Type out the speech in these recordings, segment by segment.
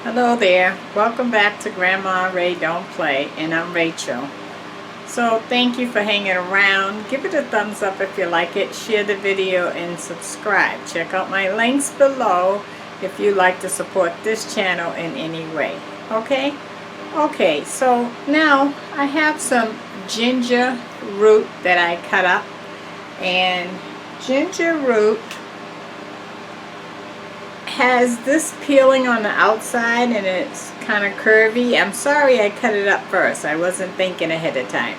Hello there, welcome back to Grandma Ray Don't Play, and I'm Rachel. So thank you for hanging around. Give it a thumbs up if you like it, share the video, and subscribe. Check out my links below if you'd like to support this channel in any way. Okay, so now I have some ginger root that I cut up, and ginger root has this peeling on the outside and it's kind of curvy. I'm sorry I cut it up first. I wasn't thinking ahead of time.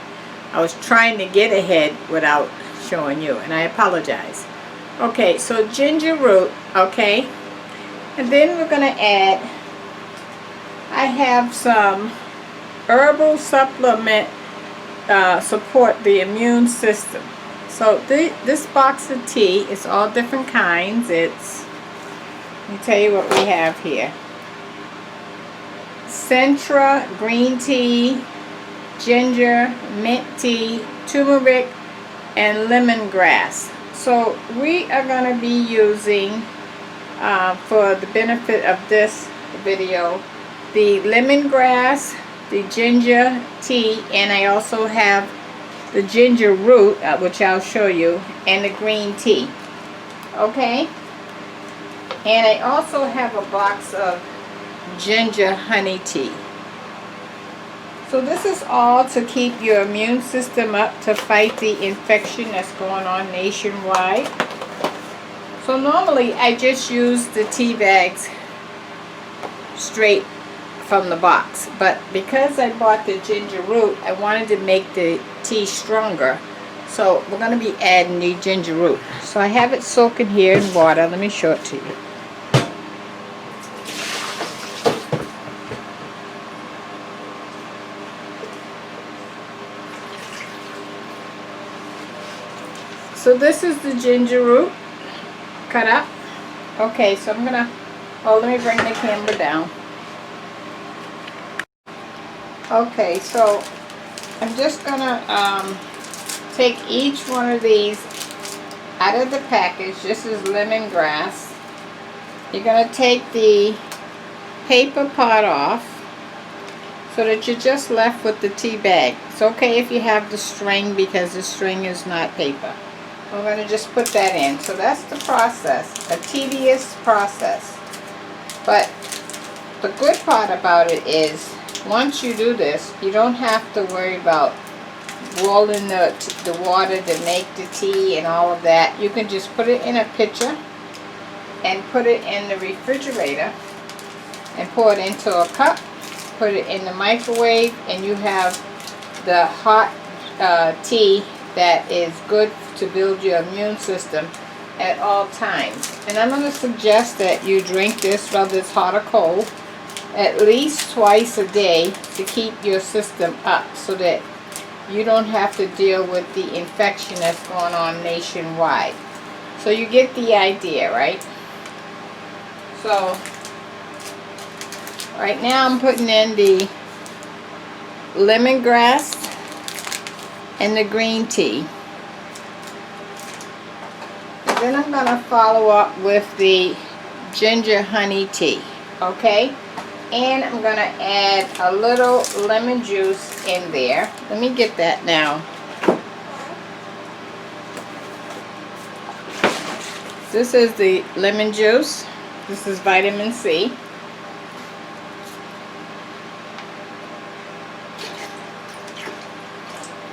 I was trying to get ahead without showing you, and I apologize. Okay, so ginger root, okay, and then we're going to add, I have some herbal supplement support the immune system. So this box of tea is all different kinds. Let me tell you what we have here. Centra green tea, ginger, mint tea, turmeric, and lemongrass. So we are going to be using, for the benefit of this video, the lemongrass, the ginger tea, and I also have the ginger root, which I'll show you, and the green tea. Okay? And I also have a box of ginger honey tea. So this is all to keep your immune system up to fight the infection that's going on nationwide. So normally I just use the tea bags straight from the box. But because I bought the ginger root, I wanted to make the tea stronger. So we're going to be adding the ginger root. So I have it soaking here in water. Let me show it to you. So this is the ginger root cut up. Okay, so I'm gonna, let me bring the camera down. Okay, so I'm just gonna take each one of these out of the package. This is lemongrass. You're gonna take the paper pot off so that you're just left with the tea bag. It's okay if you have the string because the string is not paper. I'm going to just put that in. So that's the process, a tedious process. But the good part about it is once you do this, you don't have to worry about boiling the water to make the tea and all of that. You can just put it in a pitcher and put it in the refrigerator and pour it into a cup, put it in the microwave, and you have the hot tea that is good to build your immune system at all times. And I'm going to suggest that you drink this, whether it's hot or cold, at least twice a day to keep your system up so that you don't have to deal with the infection that's going on nationwide. So you get the idea, right? So right now I'm putting in the lemongrass and the green tea. And then I'm going to follow up with the ginger honey tea. Okay? And I'm going to add a little lemon juice in there. Let me get that now. This is the lemon juice. This is vitamin C.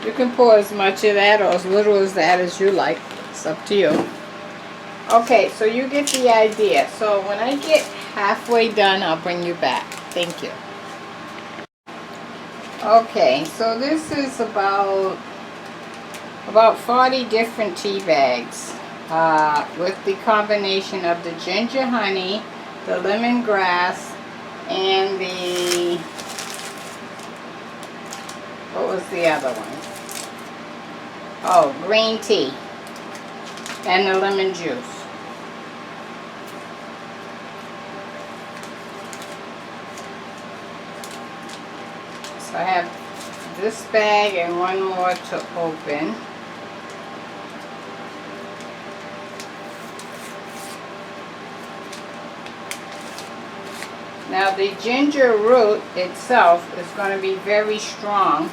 You can pour as much of that or as little as that as you like. It's up to you. Okay, so you get the idea. So when I get halfway done, I'll bring you back. Thank you. Okay, so this is about 40 different tea bags with the combination of the ginger honey, the lemongrass, and the, what was the other one? Oh, green tea and the lemon juice. So I have this bag and one more to open. Now the ginger root itself is going to be very strong,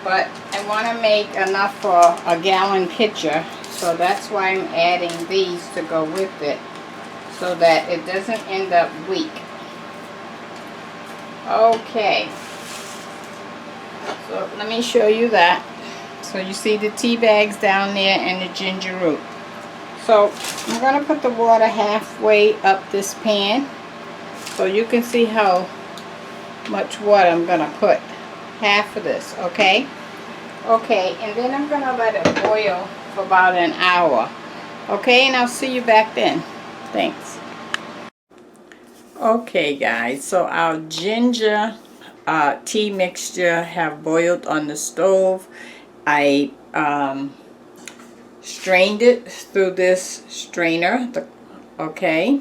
but I want to make enough for a gallon pitcher, so that's why I'm adding these to go with it, so that it doesn't end up weak. Okay, so let me show you that. So you see the tea bags down there and the ginger root. So I'm going to put the water halfway up this pan, so you can see how much water I'm going to put. Half of this, okay? Okay, and then I'm going to let it boil for about an hour. Okay, and I'll see you back then. Thanks. Okay guys, so our ginger tea mixture have boiled on the stove. I strained it through this strainer, okay,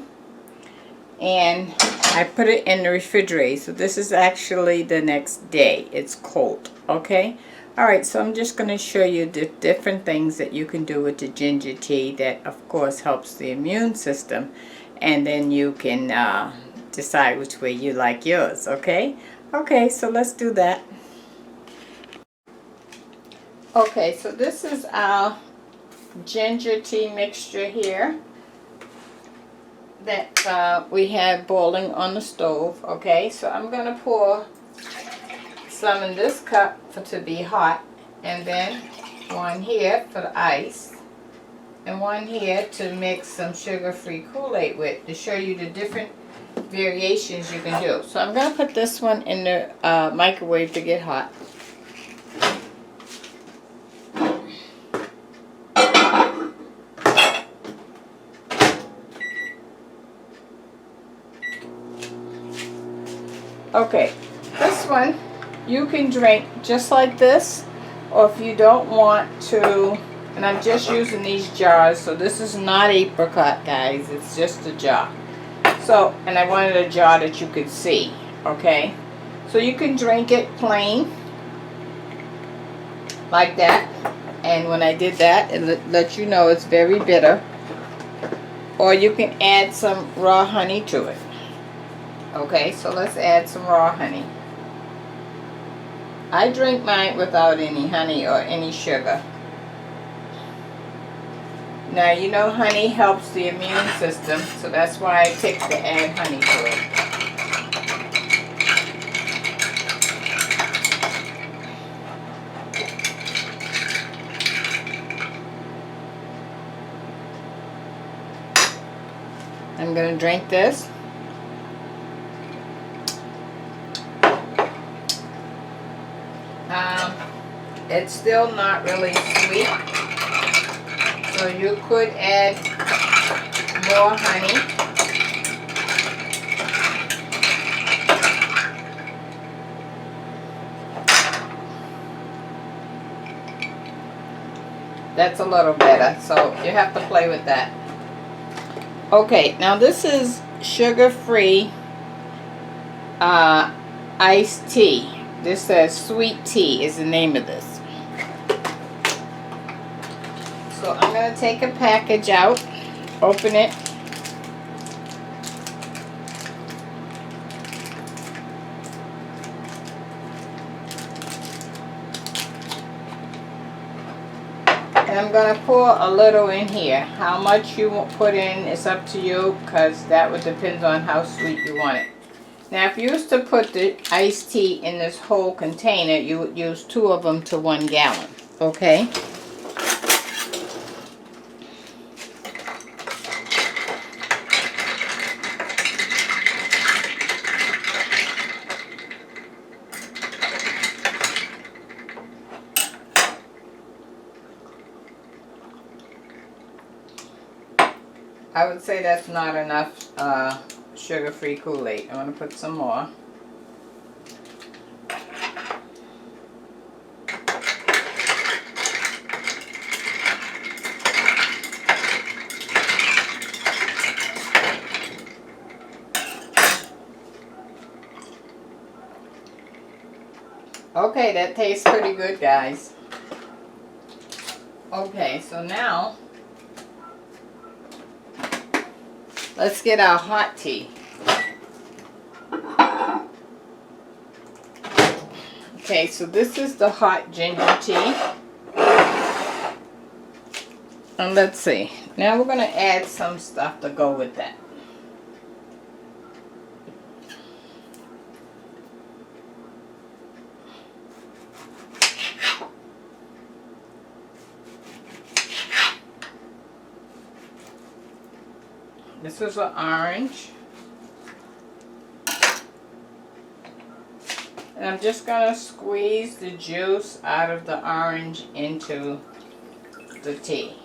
and I put it in the refrigerator. So this is actually the next day. It's cold, okay. Alright, so I'm just going to show you the different things that you can do with the ginger tea that of course helps the immune system, and then you can decide which way you like yours, okay? Okay, so let's do that. Okay, so this is our ginger tea mixture here that we have boiling on the stove, okay? So I'm going to pour some in this cup to be hot, and then one here for the ice, and one here to mix some sugar-free Kool-Aid with, to show you the different variations you can do. So I'm going to put this one in the microwave to get hot. Okay, this one you can drink just like this, or if you don't want to, and I'm just using these jars, so this is not apricot guys, it's just a jar. So, and I wanted a jar that you could see, okay? So you can drink it plain, like that, and when I did that, it let you know it's very bitter, or you can add some raw honey to it. Okay, so let's add some raw honey. I drink mine without any honey or any sugar. Now you know honey helps the immune system, so that's why I picked to add honey to it. I'm going to drink this. It's still not really sweet, so you could add more honey. That's a little better, so you have to play with that. Okay, now this is sugar-free iced tea. This says sweet tea is the name of this. So I'm going to take a package out, open it. And I'm going to pour a little in here. How much you put in is up to you, because that would depend on how sweet you want it. Now if you used to put the iced tea in this whole container, you would use 2 of them to 1 gallon. Okay? I would say that's not enough sugar-free Kool-Aid. I'm going to put some more. Okay, that tastes pretty good, guys. Okay, so now let's get our hot tea. Okay, so this is the hot ginger tea. And let's see. Now we're going to add some stuff to go with that. This is an orange. And I'm just going to squeeze the juice out of the orange into the tea.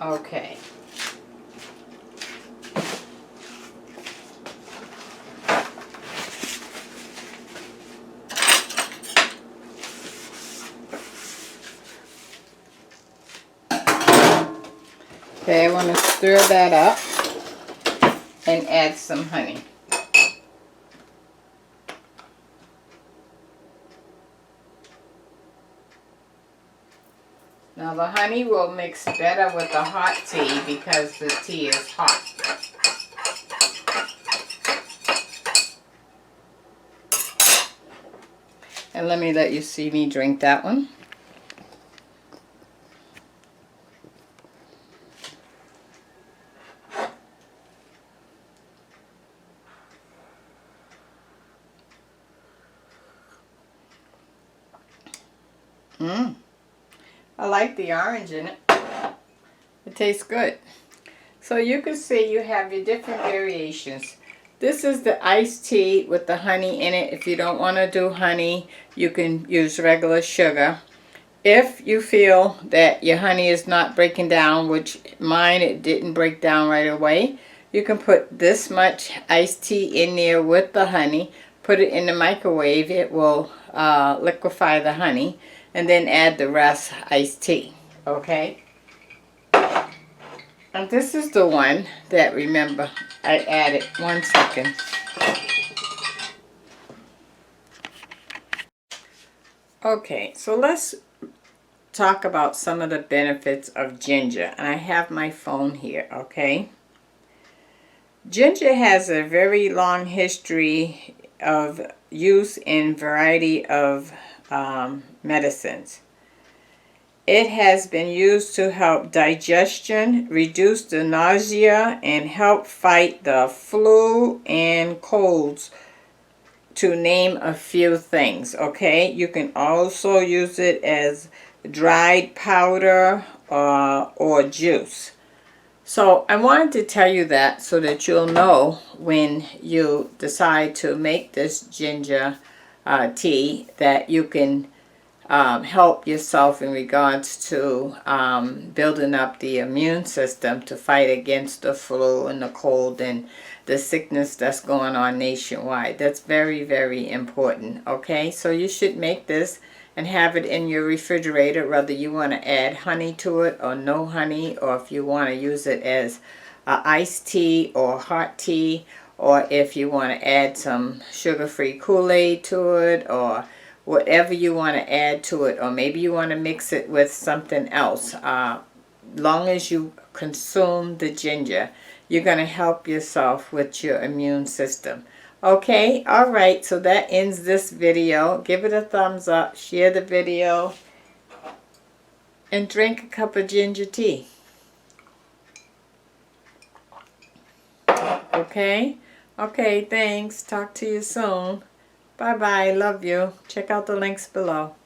Okay. Okay, I want to stir that up and add some honey. Now the honey will mix better with the hot tea because the tea is hot. And let me let you see me drink that one. I like the orange in it. It tastes good. So you can see you have your different variations. This is the iced tea with the honey in it. If you don't want to do honey, you can use regular sugar. If you feel that your honey is not breaking down, which mine it didn't break down right away, you can put this much iced tea in there with the honey, put it in the microwave. It will liquefy the honey, and then add the rest iced tea. Okay? And this is the one that, remember, I added. 1 second. Okay, so let's talk about some of the benefits of ginger. And I have my phone here, okay? Ginger has a very long history of use in variety of medicines. It has been used to help digestion, reduce the nausea, and help fight the flu and colds, to name a few things. Okay, you can also use it as dried powder or juice. So I wanted to tell you that so that you'll know when you decide to make this ginger tea that you can help yourself in regards to building up the immune system to fight against the flu and the cold and the sickness that's going on nationwide. That's very, very important. Okay, so you should make this and have it in your refrigerator, whether you want to add honey to it or no honey, or if you want to use it as iced tea or hot tea, or if you want to add some sugar-free Kool-Aid to it, or whatever you want to add to it, or maybe you want to mix it with something else. Long as you consume the ginger, you're going to help yourself with your immune system. Okay, all right, so that ends this video. Give it a thumbs up, share the video, and drink a cup of ginger tea. Okay? Okay, thanks. Talk to you soon. Bye-bye. Love you. Check out the links below.